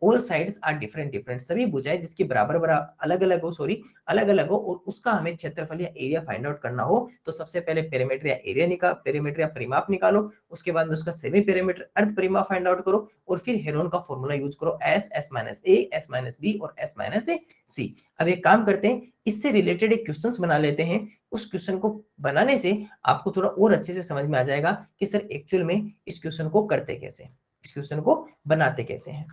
Speaker 1: all sides are different different, सभी भुजाएं जिसकी बराबर बराबर अलग अलग हो, सॉरी अलग अलग हो, और उसका हमें क्षेत्रफल या एरिया फाइंड आउट करना हो। तो सबसे पहले पेरीमीटर या एरिया निकाल, पेरीमीटर या परिमाप निकालो। उसके बाद में उसका सेमी पेरीमीटर अर्ध परिमाप फाइंड आउट करो। और फिर हेरोन का फॉर्मूला यूज करो, S, S minus A, S minus B और एस माइनस सी। अब एक काम करते हैं, इससे रिलेटेड एक क्वेश्चन बना लेते हैं। उस क्वेश्चन को बनाने से आपको थोड़ा और अच्छे से समझ में आ जाएगा कि सर एक्चुअल में इस क्वेश्चन को करते कैसे, इस क्वेश्चन को बनाते कैसे हैं।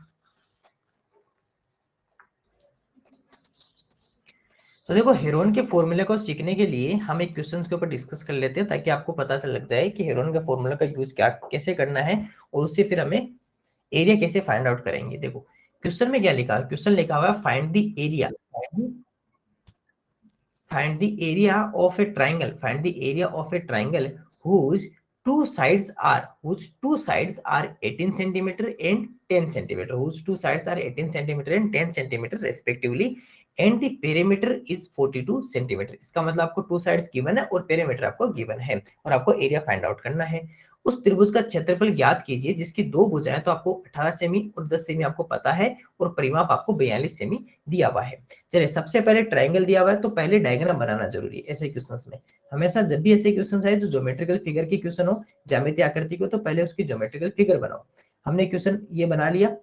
Speaker 1: तो देखो, हेरोन के फॉर्मूले को सीखने के लिए हम एक क्वेश्चन के ऊपर डिस्कस कर लेते हैं, ताकि आपको पता चल लग जाए कि हेरोन के फॉर्मूला का यूज क्या कैसे करना है, और उससे फिर हमें एरिया कैसे फाइंड आउट करेंगे। देखो क्वेश्चन में क्या लिखा है, क्वेश्चन लिखा हुआ है find the area, find the area of a triangle, find the area of a triangle whose two sides are 18 centimeter and 10 centimeter, whose two sides are 18 centimeter and 10 centimeter respectively, and the perimeter is 42 centimeter. इसका मतलब आपको टू साइड्स गिवन है और पेरीमीटर आपको गिवन है और आपको एरिया फाइंड आउट करना है। उस त्रिभुज का क्षेत्रफल ज्ञात कीजिए जिसकी दो भुजाएं, तो आपको 18 सेमी और 10 सेमी आपको पता है और परिमाप आपको 42 सेमी दिया हुआ है। चलिए, सबसे पहले ट्रायंगल दिया हुआ है तो पहले डायग्राम बनाना जरूरी है ऐसे क्वेश्चंस में। हमेशा जब भी ऐसे क्वेश्चंस आए जो ज्योमेट्रिकल फिगर की क्वेश्चन हो, ज्यामितीय आकृति को, तो पहले उसकी ज्योमेट्रिकल फिगर बनाओ। हमने क्वेश्चन ये बना लिया।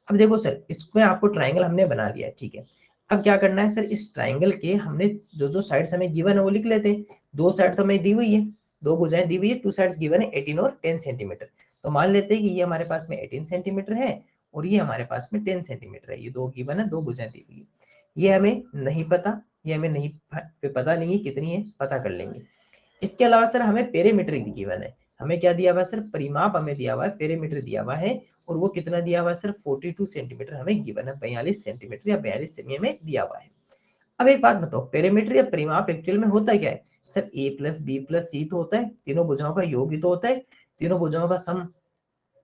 Speaker 1: अब देखो सर, इसमें आपको ट्रायंगल हमने बना लिया, ठीक है। अब क्या करना है सर, इस ट्रायंगल के हमने जो जो साइड्स हमें गिवन है वो लिख लेते हैं। दो साइड तो हमें दी हुई है, दो भुजाएं दी हुई है, टू साइड्स गिवन है 18 और 10 सेंटीमीटर। तो मान लेते हैं कि ये हमारे पास में 18 सेंटीमीटर है और ये हमारे पास में 10 सेंटीमीटर है। ये दो गिवन है, दो भुजाएं दी हुई है। ये हमें नहीं पता, ये हमें नहीं पता नहीं है कितनी है, पता कर लेंगे। इसके अलावा सर हमें पेरीमीटर गिवन है। हमें क्या दिया हुआ है सर, परिमाप हमें दिया हुआ है, पेरीमीटर दिया हुआ है और वो कितना दिया हुआ है सर, 42 सेंटीमीटर हमें गिवन है, 42 सेंटीमीटर या 42 सेमी हमें दिया हुआ है। अब एक बात बताओ, पेरीमीटर या परिमाप एक्चुअल में होता क्या है सर, ए प्लस बी प्लस सी तो होता है, तीनों भुजाओं का योग ही तो होता है, तीनों भुजाओं का सम,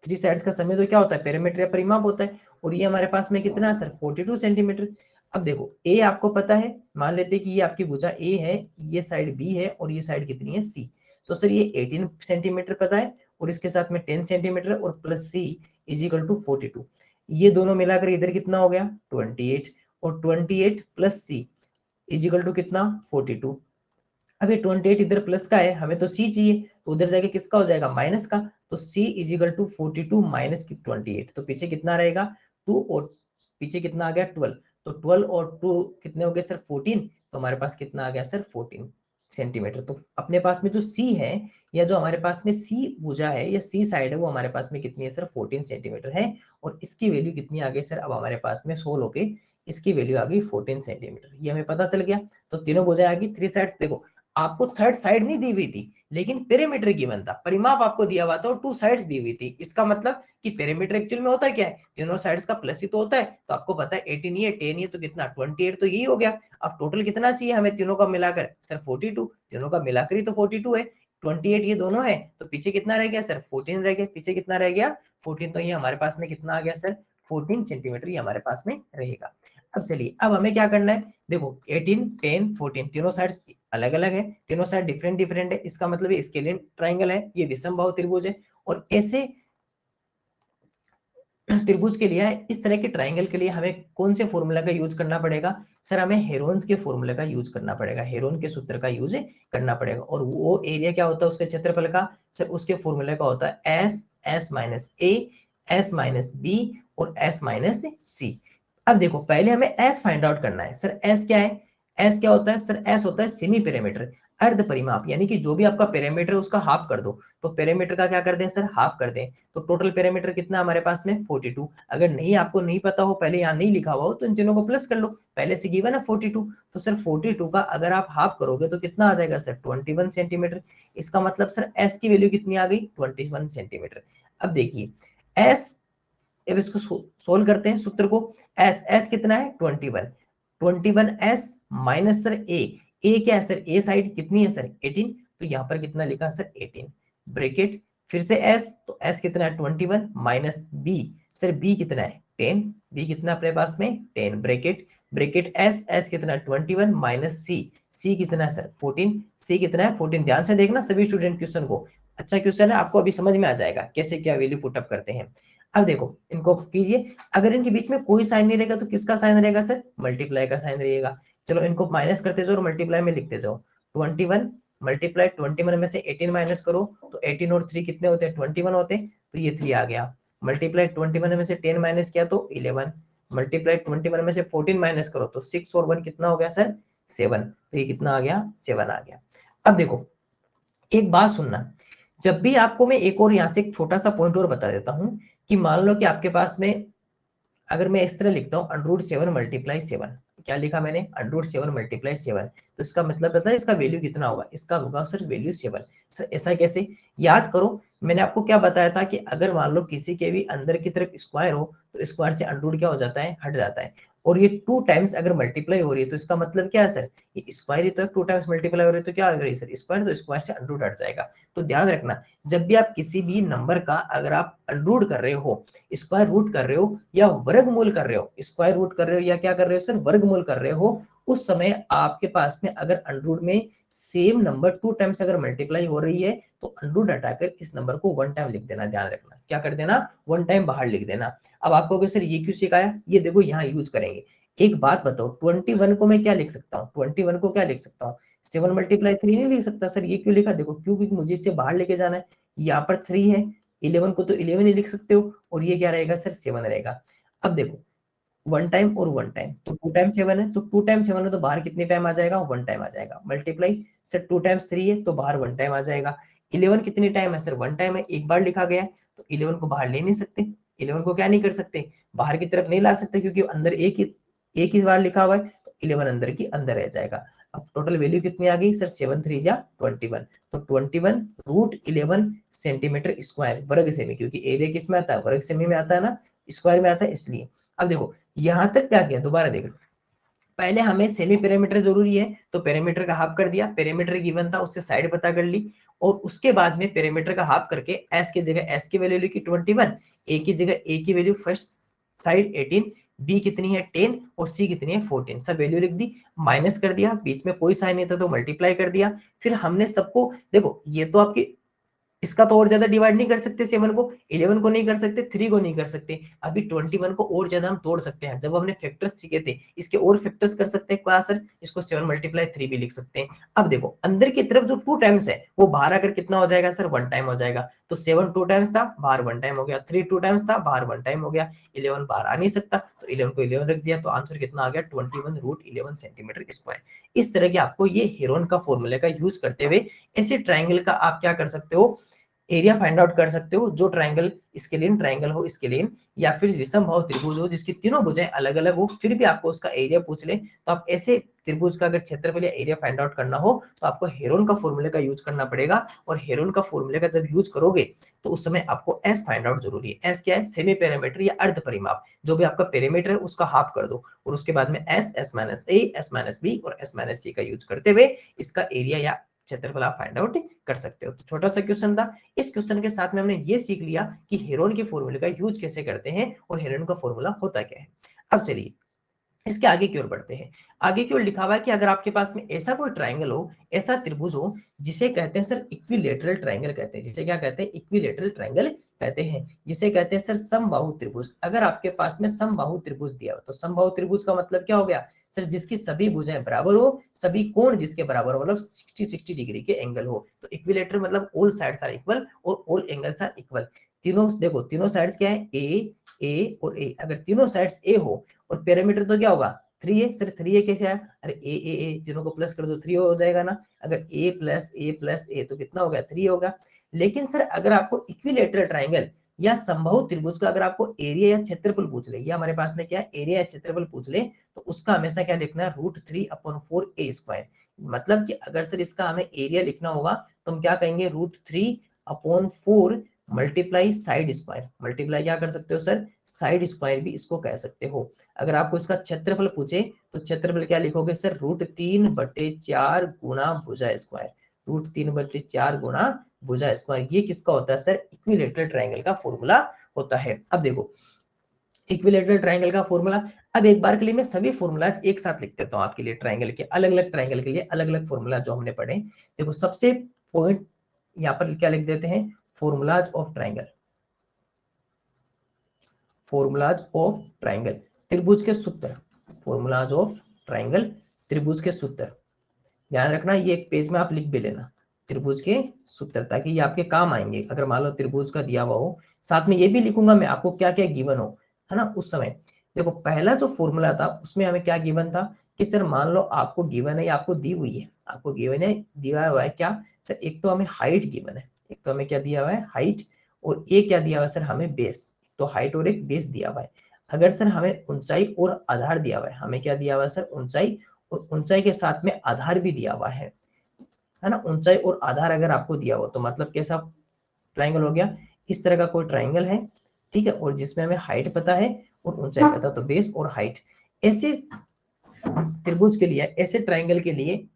Speaker 1: थ्री साइड्स का सम, तो क्या होता है, पेरीमीटर या परिमाप होता है। और ये हमारे पास में कितना है सर, 42 सेंटीमीटर। अब देखो, ए आपको पता है, मान लेते हैं कि ये आपकी भुजा ए है, ये साइड बी है और ये साइड कितनी है, सी। तो सर ये 18 सेंटीमीटर पता है और इसके साथ में 10 सेंटीमीटर और plus C is equal to 42। ये दोनों मिलाकर इधर कितना हो गया, 28, और 28 plus C is equal to कितना, 42। अब ये 28 इधर प्लस का है, हमें तो सी चाहिए, तो उधर जाके किसका हो जाएगा, माइनस का। तो c is equal to 42 minus 28, तो पीछे कितना रहेगा, 2, और पीछे कितना आ गया, 12। तो 12 और 2 कितने हो गए सर, 14। तो हमारे पास कितना आ गया सर, 14 सेंटीमीटर। तो अपने पास में जो c है, या जो हमारे पास में c भुजा है या c साइड है, वो हमारे पास में कितनी है सर, 14 सेंटीमीटर है। और इसकी वैल्यू कितनी आ गई सर, अब हमारे पास में 16 होके इसकी वैल्यू आ गई 14 सेंटीमीटर। ये हमें पता चल गया। तो तीनों भुजाएं आ गई, थ्री साइड। देखो, आपको थर्ड साइड नहीं दी हुई थी, लेकिन पेरीमीटर गिवन था, परिमाप आपको दिया हुआ था और टू साइड्स दी हुई थी। इसका मतलब कि पेरीमीटर एक्चुअल में होता है क्या है, तीनों साइड्स का प्लस ही तो होता है। तो आपको पता है 18 ये 10 ये तो कितना 28, तो यही हो गया। अब टोटल कितना चाहिए हमें तीनों का मिलाकर सर, 42। तीनों का मिलाकर ही तो 42 है, 28 ये दोनों है, तो पीछे कितना रह गया सर, 14 रह गया। पीछे कितना रह गया, 14। तो ये हमारे पास में कितना आ गया सर, 14 सेंटीमीटर ये हमारे पास में रहेगा। अब चलिए, अब हमें क्या करना है, देखो 18 10 14 तीनों साइड्स अलग अलग है, तीनों साइड डिफरेंट डिफरेंट है। इसका मतलब ये स्केलियन ट्राइंगल है, ये विषमबाहु त्रिभुज है। और ऐसे त्रिभुज के लिए, इस तरह के ट्राइंगल के लिए हमें कौन से फॉर्मूला का यूज करना पड़ेगा सर, हमें हेरोन्स के फॉर्मूले का यूज करना पड़ेगा, हेरोन के सूत्र का यूज करना पड़ेगा। और वो एरिया क्या होता है उसके क्षेत्रफल का सर, उसके फॉर्मूले का होता है S, S minus A, S minus B और एस माइनस सी। अब देखो, पहले हमें एस फाइंड आउट करना है सर। एस क्या है, एस क्या होता है सर, एस होता है सेमी पेरीमीटर, अर्ध परिमाप, यानी कि जो भी आपका पेरीमीटर है उसका हाफ कर दो। तो पेरीमीटर का क्या कर दें सर, हाफ कर दें। तो टोटल पेरीमीटर कितना हमारे पास में, 42। अगर नहीं, आपको नहीं पता हो, पहले यहाँ नहीं लिखा हुआ हो, तो इन तीनों को प्लस कर लो, पहले से गिवन है 42। तो सर 42 का अगर आप हाफ करोगे तो कितना आ जाएगा सर, 21 सेंटीमीटर। इसका मतलब सर एस की वैल्यू कितनी आ गई, 21 सेंटीमीटर। अब देखिए एस, अब इसको सोल्व करते हैं सूत्र को। एस, एस कितना है, 21, 21 एस माइनस सर ए क्या है सर, ए साइड कितनी है सर, 18। तो यहाँ पर कितना लिखा सर, 18 ब्रैकेट, फिर से एस, तो एस कितना है 21 माइनस बी, सर बी कितना है 10, बी कितना अपने पास में 10 ब्रैकेट, ब्रैकेट एस, एस कितना है 21 माइनस सी, सी कितना है सर 14, सी कितना है 14। ध्यान से देखना सभी स्टूडेंट क्वेश्चन को, अच्छा क्वेश्चन है, आपको अभी समझ में आ जाएगा कैसे क्या वैल्यू पुटअप करते हैं। अब देखो इनको कीजिए, अगर इनके बीच में कोई साइन नहीं रहेगा तो किसका साइन रहेगा सर, मल्टीप्लाई का साइन रहेगा। चलो इनको माइनस करते जाओ और मल्टीप्लाई में लिखते जाओ। 21 मल्टीप्लाई 21 में से 18 माइनस करो, तो 18 और 3 कितने होते हैं, 21 होते हैं, तो ये 3 आ गया। मल्टीप्लाई 21 में से 10 माइनस किया तो 11, मल्टीप्लाई 21 में से 14 माइनस करो तो 6 और 1 कितना हो गया सर, 7। तो ये कितना आ गया, 7 आ गया। अब देखो एक बात सुनना, जब भी आपको मैं एक और यहाँ से एक छोटा सा पॉइंट और बता देता हूँ, कि मान लो कि आपके पास में, अगर मैं इस तरह लिखता हूँ √7 मल्टीप्लाई 7, क्या लिखा मैंने, √7 मल्टीप्लाई 7, तो इसका मतलब पता है इसका वैल्यू कितना होगा, इसका होगा सर वैल्यू 7। सर ऐसा कैसे, याद करो मैंने आपको क्या बताया था कि अगर मान लो किसी के भी अंदर की तरफ स्क्वायर हो तो स्क्वायर से अंडरूट क्या हो जाता है, हट जाता है। और ये 2 टाइम्स अगर मल्टीप्लाई हो रही है तो इसका मतलब क्या है सर, ये स्क्वायर ही तो है, 2 टाइम्स मल्टीप्लाई हो रही है तो क्या हो रही है सर, स्क्वायर, तो स्क्वायर से अंडर हट जाएगा। तो ध्यान रखना, जब भी आप किसी भी नंबर का अगर आप अंडर कर रहे हो, स्क्वायर रूट कर रहे हो या वर्गमूल कर रहे हो, स्क्वायर रूट कर रहे हो या क्या कर रहे हो सर, वर्गमूल कर रहे हो, उस समय आपके पास में अगर अंडर में सेम नंबर 2 टाइम्स अगर मल्टीप्लाई हो रही है तो अंडर हटाकर इस नंबर को 1 टाइम लिख देना। ध्यान रखना, क्या कर देना, 1 टाइम बाहर लिख देना। अब आपको सर ये क्यों सिखाया, ये देखो यहाँ यूज करेंगे। एक बात बताओ, 21 को मैं क्या लिख सकता हूँ, 21 को क्या लिख सकता हूँ, 7 मल्टीप्लाई 3 नहीं लिख सकता सर, ये क्यों लिखा, देखो क्योंकि मुझे इसे बाहर लेके जाना है, यहाँ पर 3 है, 11 को तो 11 ही लिख सकते हो, और ये क्या रहेगा सर, 7 रहेगा। अब देखो 1 टाइम और 1 टाइम, तो 2 टाइम 7 है, तो 2 टाइम 7 है तो बाहर कितने टाइम आ जाएगा, 1 टाइम आ जाएगा। मल्टीप्लाई सर 2 टाइम्स 3 है तो बाहर 1 टाइम आ जाएगा। 11 कितनी टाइम है सर, 1 टाइम है, एक बार लिखा गया है, तो 11 को बाहर ले नहीं सकते, 11 को क्या नहीं कर सकते, बाहर की तरफ नहीं ला सकते, क्योंकि अंदर एक ही बार लिखा हुआ है, तो 11 अंदर की अंदर रह जाएगा। अब टोटल वैल्यू कितनी आ गई सर, 7 3 जा 21, तो 21 रूट 11 सेंटीमीटर स्क्वायर वर्ग सेमी, क्योंकि एरिया किस में आता है, वर्ग सेमी में आता है ना, स्क्वायर में आता है इसलिए। अब देखो यहां तक क्या किया, दोबारा देखो, पहले हमें सेमी पेरीमीटर जरूरी है, तो पेरीमीटर का हाफ कर दिया, पेरीमीटर गिवन था उससे साइड पता कर ली, और उसके बाद में पेरीमीटर का हाफ करके एस की जगह एस की वैल्यू लिखी 21, ए की जगह ए की वैल्यू फर्स्ट साइड 18, बी कितनी है 10 और सी कितनी है 14, सब वैल्यू लिख दी, माइनस कर दिया, बीच में कोई साइन नहीं था तो मल्टीप्लाई कर दिया। फिर हमने सबको देखो, ये तो आपकी इसका तो और ज्यादा डिवाइड नहीं कर सकते, 7 को 11 को नहीं कर सकते, 3 को नहीं कर सकते, अभी 21 को और ज्यादा हम तोड़ सकते हैं, जब हमने फैक्टर्स सीखे थे इसके और फैक्टर्स कर सकते हैं क्या सर, इसको 7 मल्टीप्लाई 3 भी लिख सकते हैं। अब देखो अंदर की तरफ जो 2 टाइम्स है वो बाहर आकर कितना हो जाएगा सर, 1 टाइम हो जाएगा, तो 7 2 टाइम्स था बाहर 1 टाइम हो गया, 3 2 टाइम्स था बाहर 1 टाइम हो गया, 11 बाहर आ नहीं सकता, तो 11 को 11 रख दिया, तो आंसर कितना आ गया, 21 रूट 11 सेंटीमीटर स्क्वायर। इस तरह के आपको ये हेरोन का फॉर्मूले का यूज करते हुए ऐसे ट्राइंगल का आप क्या कर सकते हो, एरिया फाइंड आउट कर सकते हो, जो ट्राइंगल स्केलिन ट्राइंगल हो, स्केलिन या फिर विषम भाव त्रिभुज हो जिसकी तीनों भुजाएं अलग अलग हो, फिर भी आपको उसका एरिया पूछ ले, तो आप ऐसे त्रिभुज का अगर क्षेत्रफल या एरिया फाइंड आउट करना हो तो आपको हेरोन का फॉर्मूले का यूज करना पड़ेगा, और हेरोन का फॉर्मूले का जब यूज करोगे तो उस समय आपको एस फाइंड आउट जरूरी है। एस क्या है, सेमी पेरीमीटर या अर्ध परिमाप, जो भी आपका पेरीमीटर है उसका हाफ कर दो, और उसके बाद में S, S minus A, S minus B और एस माइनस सी का यूज करते हुए इसका एरिया या क्षेत्रफल आप फाइंड आउट कर सकते हो। तो छोटा सा क्वेश्चन था, इस क्वेश्चन के साथ में हमने ये सीख लिया कि हेरोन के फॉर्मूले का यूज कैसे करते हैं और हेरोन का फॉर्मूला होता क्या है। अब चलिए इसके आगे की ओर बढ़ते हैं। आगे की ओर लिखा हुआ है कि अगर आपके पास में ऐसा कोई ट्राइंगल हो, ऐसा त्रिभुज हो जिसे कहते हैं सर इक्विलेटरल ट्राइंगल कहते हैं, जिसे क्या कहते हैं, इक्विलेटरल ट्राइंगल कहते हैं, जिसे कहते हैं सर समबाहु त्रिभुज। अगर आपके पास में समबाहु त्रिभुज दिया हो तो समबाहु त्रिभुज का मतलब क्या हो गया सर, जिसकी सभी भुजाएं बराबर हो, सभी कोण जिसके बराबर हो, मतलब 60 डिग्री के एंगल हो, तो इक्विलेटरल मतलब ऑल साइड्स आर इक्वल और ऑल एंगल्स आर इक्वल। तीनों देखो, तीनों साइड्स क्या है, ए और ए, अगर तीनों साइड्स ए हो और पैरामीटर तो क्या होगा 3 है सर, 3 है कैसे आया, अरे ए तीनों को प्लस कर दो 3 हो जाएगा ना, अगर ए प्लस ए तो कितना हो गया 3 होगा। लेकिन सर अगर आपको इक्विलेटरल ट्राइंगल या समबाहु त्रिभुज का अगर आपको एरिया या क्षेत्रफल पूछ ले, या हमारे पास में क्या है एरिया या क्षेत्रफल पूछ ले, तो उसका हमेशा क्या लिखना है, √3/4 ए स्क्वायर। मतलब कि अगर सर इसका हमें एरिया लिखना होगा तो हम क्या कहेंगे, √3/4 मल्टीप्लाई साइड स्क्वायर, मल्टीप्लाई क्या कर सकते हो सर, साइड स्क्वायर भी इसको कह सकते हो। अगर आपको इसका क्षेत्रफल पूछे तो क्षेत्रफल क्या लिखोगे सर, √3/4 गुना भुजा स्क्वायर, √3/4 गुना भुजा स्क्वायर। ये किसका होता है सर, इक्विलेटरल ट्राइंगल का फॉर्मूला होता है। अब देखो इक्विलेटरल ट्राइंगल का फॉर्मूला, अब एक बार के लिए मैं सभी फॉर्मूलाज एक साथ लिख देता हूं आपके लिए, ट्राइंगल के अलग अलग ट्राइंगल के लिए अलग अलग फॉर्मूला जो हमने पढ़े। देखो सबसे पॉइंट यहाँ पर क्या लिख देते हैं, formulas of triangle, formulas of triangle त्रिभुज के सूत्र, फॉर्मूलाज ऑफ ट्राइंगल त्रिभुज के सूत्र। ध्यान रखना ये एक पेज में आप लिख भी लेना, त्रिभुज के सूत्र, ताकि ये आपके काम आएंगे अगर मान लो त्रिभुज का दिया हुआ हो। साथ में ये भी लिखूंगा मैं आपको क्या क्या गिवन हो, है ना उस समय। देखो पहला जो फॉर्मूला था उसमें हमें क्या गिवन था कि सर मान लो आपको गिवन है, आपको दी हुई है, आपको गिवन है, दिया हुआ है क्या सर, एक तो हमें हाइट गिवन है, एक तो हमें क्या दिया हुआ है हाइट, और एक क्या दिया हुआ है सर हमें बेस, तो हाइट और एक बेस दिया हुआ है। अगर सर हमें ऊंचाई और आधार दिया हुआ है, हमें क्या दिया हुआ है सर, ऊंचाई, और ऊंचाई के साथ में आधार भी दिया हुआ है ना, ऊंचाई और आधार अगर आपको दिया हो तो मतलब कैसा ट्राइंगल हो गया, इस तरह का कोई ट्राइंगल है, ठीक है, और जिसमें हमें हाइट पता है और ऊंचाई पता, तो बेस और हाइट ऐसे त्रिभुज के लिए, ऐसे ट्राइंगल के लिए,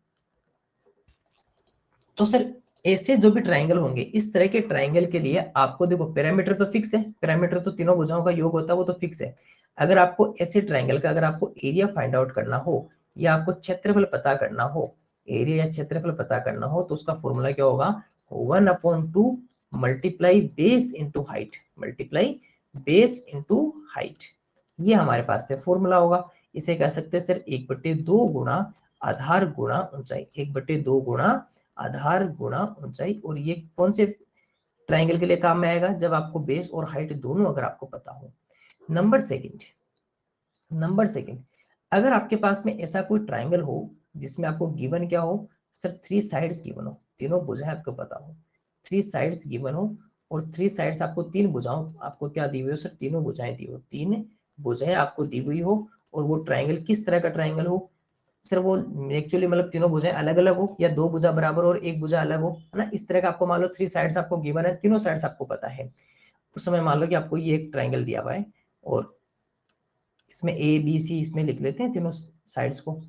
Speaker 1: तो सर ऐसे जो भी ट्राइंगल होंगे, इस तरह के ट्राइंगल के लिए आपको देखो पैरामीटर तो फिक्स है, पैरामीटर तो तीनों भुजाओं का योग होता है, वो तो फिक्स है। अगर आपको ऐसे ट्राइंगल का अगर आपको एरिया फाइंड आउट करना हो या आपको क्षेत्रफल पता करना हो, एरिया या क्षेत्रफल पता करना हो, तो उसका फॉर्मूला क्या होगा, 1/2 multiply base into height, multiply base into height, ये हमारे पास में फॉर्मूला होगा। इसे कह सकते हैं सर 1/2 गुणा आधार गुणा ऊंचाई, 1/2 गुणा आधार गुणा ऊंचाई। और ये कौन से ट्राइंगल के लिए काम में आएगा, जब आपको बेस और हाइट दोनों अगर आपको पता हो। नंबर सेकंड, अगर आपके पास में ऐसा कोई ट्राइंगल हो जिसमें आपको गिवन क्या हो सर, 3 साइड्स गिवन हो, तीनों भुजाएं आपको पता हो, 3 साइड्स गिवन हो, और 3 साइड्स आपको, 3 भुजाओं आपको क्या दी हुई हो सर, तीनों भुजाएं दी हो, 3 भुजाएं आपको दी हुई हो, और वो ट्राइंगल किस तरह का ट्राइंगल हो सर, वो एक्चुअली मतलब तीनों भुजाएं अलग अलग हो, या 2 भुजा बराबर और 1 भुजा अलग हो, है ना, इस तरह का आपको मान लो 3 साइड्स आपको गिवन है, तीनों साइड्स आपको पता है। उस समय मान लो कि आपको ये एक ट्राइंगल दिया हुआ है, और इसमें ए बी सी इसमें लिख लेते हैं तीनों साइड्स को, है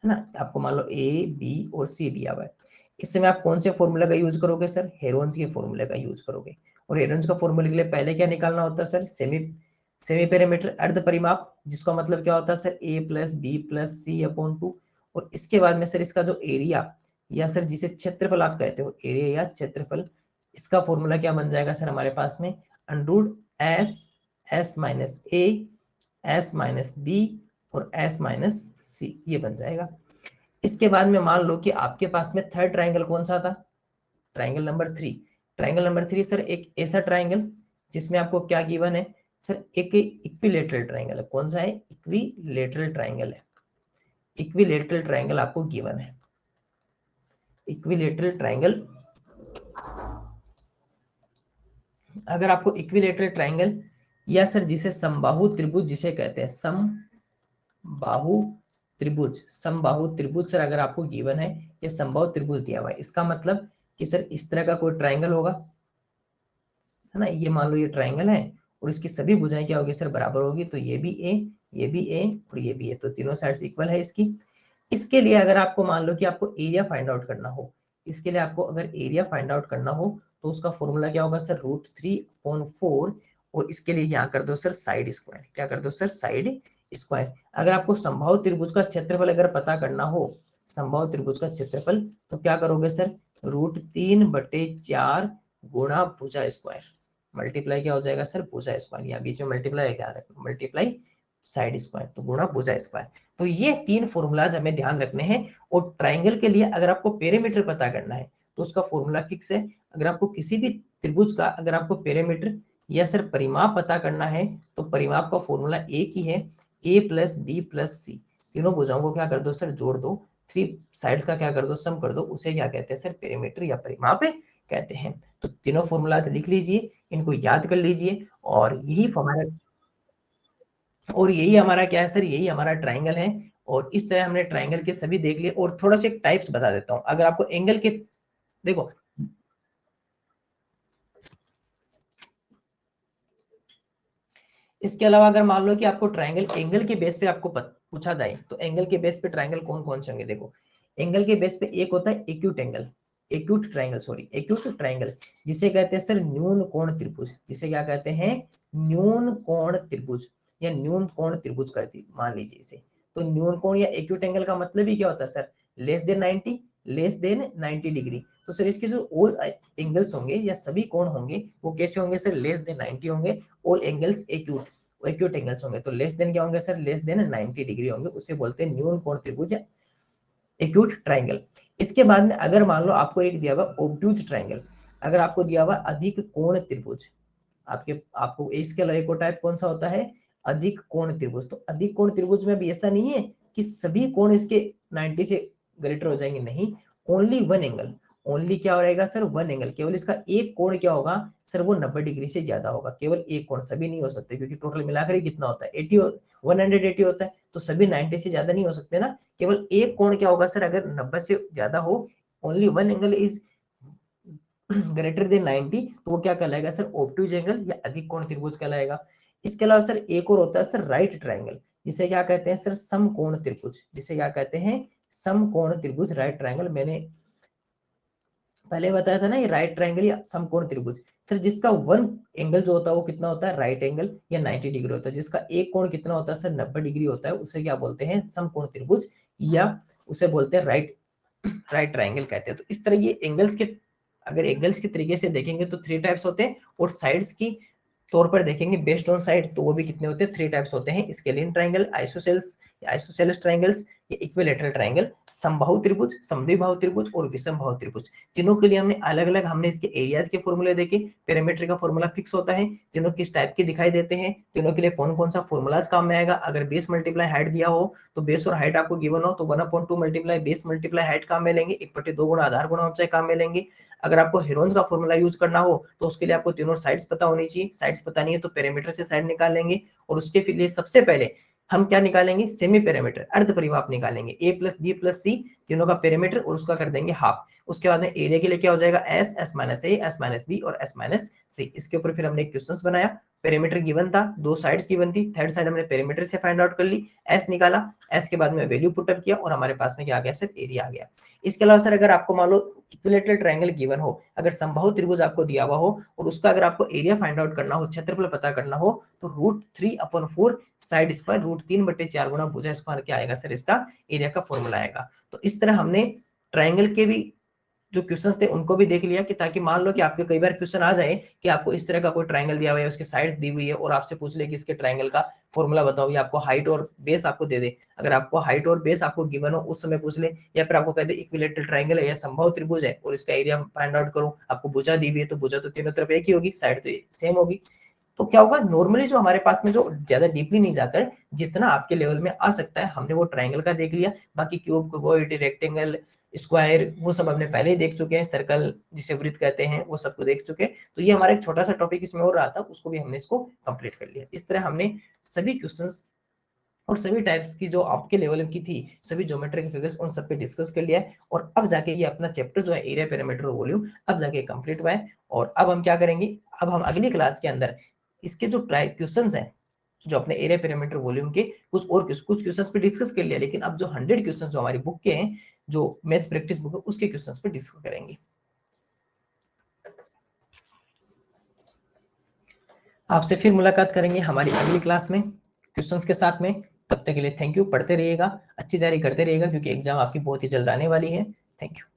Speaker 1: ना, आपको मान लो ए बी और सी दिया हुआ है। इस समय आप कौन से फॉर्मूला का यूज करोगे सर, हेरोन्स के फॉर्मूले का यूज करोगे। और हेरोन्स का फॉर्मूले के लिए पहले क्या निकालना होता है सर, सेमी सेमी पेरीमीटर अर्ध परिमाप, जिसका मतलब क्या होता है sir, a plus B plus C upon 2। और इसके बाद में सर इसका जो एरिया, या सर जिसे क्षेत्रफल आप कहते हो, एरिया या क्षेत्रफल, इसका फॉर्मूला क्या बन जाएगा सर हमारे पास में, under root S S minus A S minus B और एस माइनस सी, ये बन जाएगा। इसके बाद में मान लो कि आपके पास में थर्ड ट्राइंगल कौन सा था, triangle number 3। Triangle number 3 sir एक ऐसा ट्राइंगल जिसमें आपको क्या गिवन है सर, एक इक्विलेटरल ट्राइंगल है। कौन सा है, इक्विलेटरल ट्राइंगल है, इक्विलेटरल ट्राइंगल आपको गिवन है, इक्विलेटरल ट्राइंगल। अगर आपको इक्विलेटरल ट्राइंगल, या सर जिसे समबाहु त्रिभुज जिसे कहते हैं, समबाहु त्रिभुज, समबाहु त्रिभुज सर अगर आपको गिवन है, ये समबाहु त्रिभुज दिया हुआ है, इसका मतलब कि सर इस तरह का कोई ट्राइंगल होगा, है ना, ये मान लो ये ट्राइंगल है, और इसकी सभी भुजाएं क्या होगी सर, बराबर होगी, तो ये भी ए, ये भी ए और ये भी ए, तो तीनों साइड्स इक्वल है इसकी। इसके लिए अगर आपको मान लो कि आपको एरिया फाइंड आउट करना हो, इसके लिए आपको अगर एरिया फाइंड आउट करना हो, तो उसका फॉर्मूला क्या होगा सर, √3/4। और इसके लिए यहाँ कर दो सर साइड स्क्वायर, क्या कर दो सर, साइड स्क्वायर। अगर आपको समबाहु त्रिभुज का क्षेत्रफल अगर पता करना हो, समबाहु त्रिभुज का क्षेत्रफल, तो क्या करोगे सर, √3/4 गुणा भुजा स्क्वायर, मल्टीप्लाई क्या हो जाएगा सर, भुजा स्क्वायर, यहाँ बीच में मल्टीप्लाई क्या रखना, मल्टीप्लाई साइड स्क्वायर, तो गुणा भुजा स्क्वायर। तो ये 3 फॉर्मूलाज हमें ध्यान रखने हैं। और ट्राइंगल के लिए अगर आपको पेरीमीटर पता करना है, तो उसका फॉर्मूला फिक्स है। अगर आपको किसी भी त्रिभुज का अगर आपको पेरीमीटर या सर परिमाप पता करना है, तो परिमाप का फॉर्मूला एक ही है, a प्लस बी प्लस सी। तीनों भुजाओं को क्या कर दो सर, जोड़ दो, 3 साइड्स का क्या कर दो, सम कर दो, उसे क्या कहते हैं सर, पेरीमीटर या परिमाप कहते हैं। तो तीनों फॉर्मूलाज लिख लीजिए, इनको याद कर लीजिए, और यही हमारा क्या है सर, यही हमारा ट्राइंगल है। और इस तरह हमने ट्राइंगल के सभी देख लिए। और थोड़ा सा एक टाइप्स बता देता हूं, अगर आपको एंगल के, देखो इसके अलावा अगर मान लो कि आपको ट्राइंगल एंगल के बेस पे आपको पूछा जाए, तो एंगल के बेस पे ट्राइंगल कौन कौन से होंगे, देखो एंगल के बेस पे एक होता है acute angle, acute triangle, sorry acute triangle, जिसे कहते हैं सर न्यून कोण त्रिभुज, जिसे क्या कहते हैं, न्यून कोण त्रिभुज, या न्यून कोण त्रिभुज करती मान लीजिए इसे। तो न्यून कोण या एक्यूट एंगल का मतलब ही क्या होता है sir, less than 90, less than 90 degree. तो सर इसके जो ऑल एंगल्स होंगे या सभी कोण होंगे, वो कैसे होंगे सर, लेस देन 90 होंगे। All angles acute, acute angles होंगे, तो लेस देन क्या होंगे सर, लेस देन 90 डिग्री होंगे, उसे बोलते हैं न्यून कोण त्रिभुज, एक्यूट ट्राइंगल। इसके बाद में अगर मान लो आपको एक दिया हुआ ऑब्ट्यूज ट्राइंगल, अगर आपको दिया हुआ अधिक कोण त्रिभुज, आपके आपको इसके अलावा एक और टाइप कौन सा होता है, अधिक कोण त्रिभुज। तो अधिक कोण त्रिभुज में भी ऐसा नहीं है कि सभी कोण इसके 90 से ग्रेटर हो जाएंगे, नहीं, ओनली वन एंगल, ओनली क्या रहेगा सर, वन एंगल, केवल इसका एक कोण क्या होगा सर, वो 90 डिग्री से ज्यादा होगा, केवल एक कोण, सभी नहीं हो सकते, क्योंकि टोटल मिलाकर ही कितना होता है 80, 180 होता है, तो सभी 90 से ज्यादा नहीं हो सकते ना, केवल एक कोण क्या होगा सर, अगर 90 से ज्यादा हो, only one angle is greater than 90, तो वो क्या कहलाएगा सर, ऑब्ट्यूज एंगल या अधिक कोण त्रिभुज कहलाएगा। इसके अलावा सर एक और होता है सर राइट ट्राइंगल, जिसे क्या कहते हैं सर, समकोण त्रिभुज, जिसे क्या कहते हैं, समकोण त्रिभुज, राइट ट्रायंगल। मैंने पहले बताया था ना, ये राइट ट्रायंगल या समकोण त्रिभुज सर, जिसका वन एंगल जो होता है वो कितना होता है, राइट एंगल या 90 डिग्री होता है। जिसका एक कोण कितना होता है सर, 90 डिग्री होता है, उसे क्या बोलते हैं, समकोण त्रिभुज, या उसे बोलते हैं राइट ट्रायंगल कहते हैं। तो इस तरह ये एंगल्स के, अगर एंगल्स के तरीके से देखेंगे तो 3 टाइप्स होते हैं, और साइड्स की तौर पर देखेंगे बेस्ड ऑन साइड, तो वो भी कितने होते हैं, 3 टाइप्स होते हैं, स्केलिन ट्रायंगल, आइसोसेलेस ट्रायंगल्स, या इक्विलैटरल ट्रायंगल, समबाहु त्रिभुज, समद्विबाहु त्रिभुज और विषमबाहु त्रिभुज। तीनों के लिए हमने अलग अलग, हमने इसके एरियाज के फॉर्मूले देखे, पेरीमीटर का फॉर्मूला फिक्स होता है, तीनों किस टाइप के दिखाई देते हैं, तीनों के लिए कौन कौन सा फॉर्मूलाज काम में आएगा। अगर बेस मल्टीप्लाई हाइट दिया हो तो बेस और हाइट आपको गिवन हो तो 1/2 मल्टीप्लाई बेस मल्टीप्लाई हाइट काम में लेंगे, 1/2 गुणा आधार गुणा ऊंचाई काम में लेंगे। अगर आपको हेरोन्स का फॉर्मूला यूज करना हो तो उसके लिए आपको तीनों साइड्स पता होनी चाहिए, साइड्स पता नहीं है तो पेरीमीटर से साइड निकाल लेंगे, और उसके लिए सबसे पहले हम क्या निकालेंगे, सेमी पेरीमीटर, अर्ध परिमाप निकालेंगे, a प्लस बी प्लस सी तीनों का पेरीमीटर, और उसका कर देंगे हाफ। उसके बाद में एरिया के लिए क्या हो जाएगा, S, S minus A, S minus B और एस माइनस सी। इसके ऊपर फिर हमने क्वेश्चन बनाया, पेरीमीटर गिवन था, 2 साइड्स गिवन थी, थर्ड साइड हमने पेरीमीटर से फाइंड आउट कर ली, एस निकाला, एस के बाद में वैल्यू पुटअप किया, और हमारे पास में क्या आ गया, सिर्फ एरिया आ गया। इसके अलावा सर, अगर आपको मान लो इक्विलैटरल ट्रायंगल गिवन हो, अगर समबाहु त्रिभुज आपको दिया हुआ हो और उसका अगर आपको एरिया फाइंड आउट करना हो, क्षेत्रफल पता करना हो, तो √3/4 साइड स्क्वायर √3/4 गुना भुजा स्क्वायर क्या आएगा सर, इसका एरिया का फॉर्मूला आएगा। तो इस तरह हमने ट्रायंगल के भी जो क्वेश्चंस थे उनको भी देख लिया, कि ताकि मान लो कि आपके कई बार क्वेश्चन आ जाए कि आपको इस तरह का कोई ट्रायंगल दिया हुआ है, उसकी साइड्स दी हुई है, और आपसे पूछ ले कि इसके ट्रायंगल का फॉर्मूला बताओ, या आपको हाइट और बेस आपको दे दे। अगर आपको हाइट और बेस आपको गिवन हो उस समय पूछ ले, या फिर आपको कह दे इक्विलैटरल ट्रायंगल है या समबाहु त्रिभुज है और इसका एरिया फाइंड आउट करो, आपको भुजा दी हुई है, तो भुजा तो तीनों तरफ एक ही होगी, साइड तो सेम होगी। तो क्या होगा, नॉर्मली जो हमारे पास में जो ज्यादा डीपली नहीं जाकर जितना आपके लेवल में आ सकता है, हमने वो ट्रायंगल का देख लिया। बाकी क्यूब, क्यूबॉइड, रेक्टेंगल, स्क्वायर, वो सब हमने पहले ही देख चुके हैं, सर्कल जिसे वृत्त कहते हैं वो सबको देख चुके हैं। तो ये हमारा एक छोटा सा टॉपिक इसमें और रहा था, उसको भी हमने इसको कंप्लीट कर लिया। इस तरह हमने सभी क्वेश्चंस और सभी टाइप्स की जो आपके लेवल की थी, सभी ज्योमेट्रिक फिगर्स, उन सब पे डिस्कस कर लिया है। और अब जाके ये अपना चैप्टर जो है एरिया, पेरीमीटर और वॉल्यूम, अब जाके कंप्लीट हुआ है। और अब हम क्या करेंगे, अब हम अगली क्लास के अंदर इसके जो क्वेश्चंस हैं, जो अपने एरिया, पेरीमीटर, वॉल्यूम के कुछ क्वेश्चंस पे डिस्कस कर लिया, लेकिन अब जो 100 क्वेश्चंस जो हमारी बुक के हैं, जो मैथ्स प्रैक्टिस बुक है, उसके क्वेश्चंस पे डिस्कस करेंगे। आपसे फिर मुलाकात करेंगे हमारी अगली क्लास में क्वेश्चंस के साथ में। तब तक के लिए थैंक यू, पढ़ते रहिएगा, अच्छी तैयारी करते रहिएगा, क्योंकि एग्जाम आपकी बहुत ही जल्द आने वाली है। Thank you.